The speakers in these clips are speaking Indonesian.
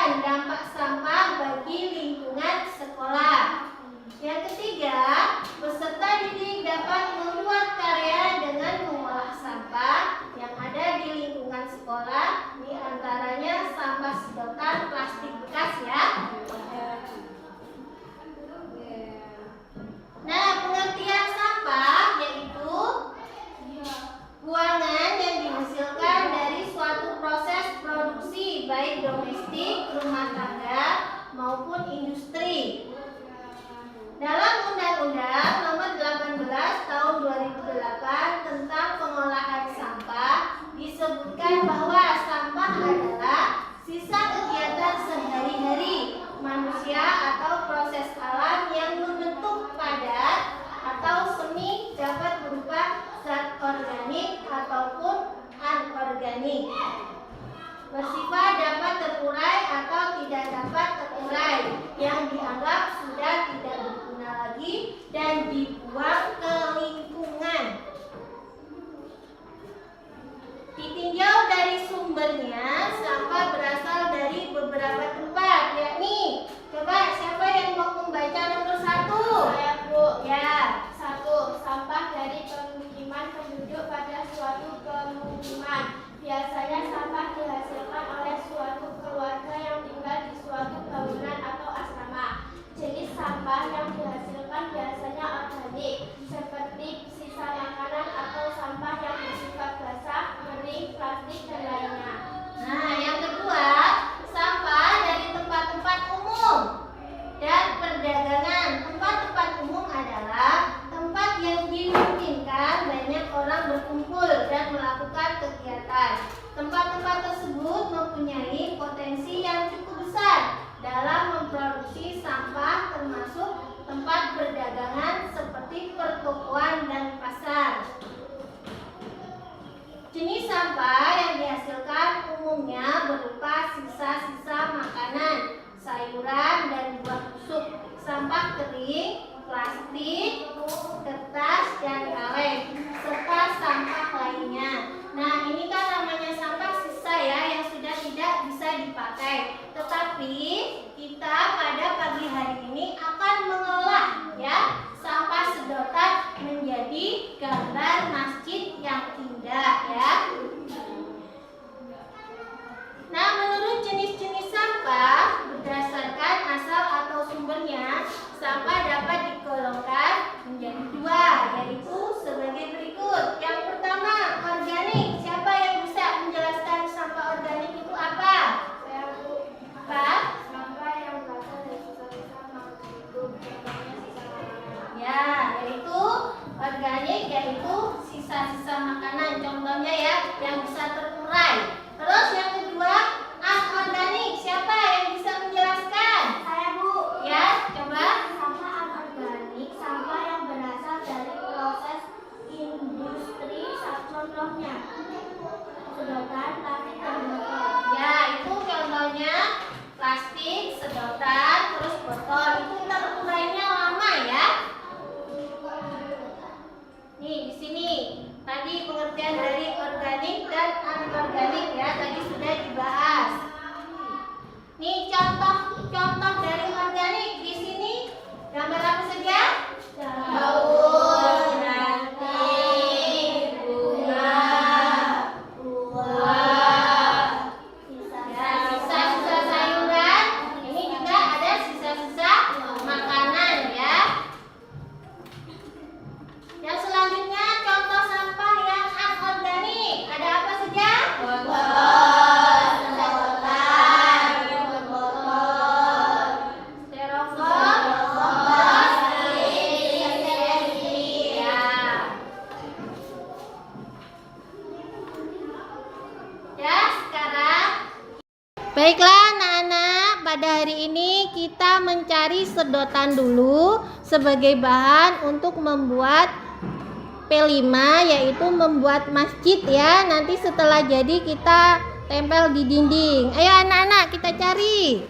menjelaskan dampak sampah bagi lingkungan sekolah. Yang ketiga, peserta didik dapat membuat karya dengan mengolah sampah yang ada di lingkungan sekolah, di antaranya sampah sedotan plastik bekas ya. Nah, pengertian sampah yaitu buangan yang dihasilkan dari suatu proses produksi baik domestik, rumah tangga maupun industri. Dalam Undang-Undang Nomor 18 Tahun 2008 tentang pengolahan sampah disebutkan bahwa sampah adalah sisa kegiatan sehari-hari manusia atau proses alam yang membentuk padat atau semi, dapat berupa zat organik ataupun anorganik. Bersifat dapat terurai atau tidak dapat terurai, yang dianggap sudah tidak berguna lagi dan dibuang ke lingkungan. Ditinjau dari sumbernya, sampah berasal dari beberapa tempat, yakni, coba siapa yang mau membaca nomor 1? Saya, Bu. Ya. 1. Sampah dari pemukiman penduduk pada suatu pemukiman. Biasanya sampah dihasilkan oleh suatu keluarga yang tinggal di suatu bangunan atau asrama. Jenis sampah yang dihasilkan biasanya organik, seperti sisa makanan atau sampah yang bersifat basah, kering, plastik, dan lainnya. Nah, yang kedua, sampah dari tempat-tempat umum dan perdagangan. Tempat-tempat umum adalah tempat yang dimungkinkan banyak orang berkumpul dan melakukan kegiatan. Tempat-tempat tersebut mempunyai potensi yang cukup besar dalam memproduksi sampah, termasuk tempat perdagangan seperti pertokoan dan pasar. Jenis sampah yang dihasilkan umumnya berupa sisa-sisa makanan, sayuran, dan buah busuk, sampah kering, plastik, kertas, dan kaleng, serta sampah lainnya. Nah, ini kan namanya sampah sisa ya, yang sudah tidak bisa dipakai. Tetapi kita pada pagi hari ini akan mengolah ya sampah sedotan menjadi gambar masjid yang indah ya. Nah, menurut jenis-jenis sampah berdasarkan asal atau sumbernya, sampah dapat digolongkan menjadi dua, yaitu sebagai berikut. Yang pertama, organik. Siapa yang bisa menjelaskan sampah organik itu apa? Saya, Bu. Apa? Sampah yang berasal dari sisa-sisa makhluk hidup, contohnya sisa makanan. Ya, yaitu organik, yaitu sisa-sisa makanan. Contohnya ya, yang bisa terurai. Terus yang kedua, anorganik. Siapa yang bisa menjelaskan? Saya, Bu. Ya, coba. Sampah anorganik, sampah yang berasal dari proses industri, contohnya sedotan, plastik, dan botol. Ya, itu contohnya plastik, sedotan, terus botol. Itu terurainya lama ya. Nih, di sini tadi pengertian dari organik dan anorganik ya, tadi sudah dibahas. Nih contoh dari organik di sini gambar apa saja? Daun, ranting, bunga, buah, ya, sisa-sisa sayuran. Ini juga ada sisa-sisa makanan ya. Yang selanjutnya contoh sampah yang anorganik. Ada apa saja? Baiklah anak-anak, pada hari ini kita mencari sedotan dulu sebagai bahan untuk membuat P5, yaitu membuat masjid ya. Nanti setelah jadi kita tempel di dinding. Ayo anak-anak kita cari.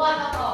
keluar Koko.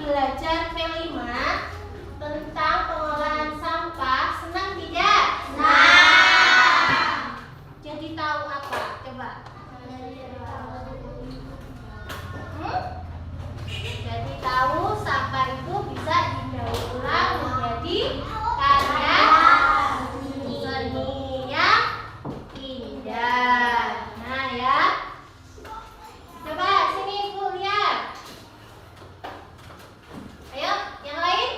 Belajar P5 tentang pengolahan sampah, senang tidak? Senang. Jadi tahu apa? Coba. Jadi tahu sampah itu bisa didaur ulang menjadi karya seni yang indah. Nah ya. Coba sini Ibu lihat. Ayo, yang lain.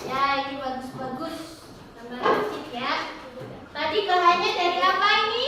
Ya, ini bagus-bagus. Gambar kecil ya. Tadi bahannya dari apa ini?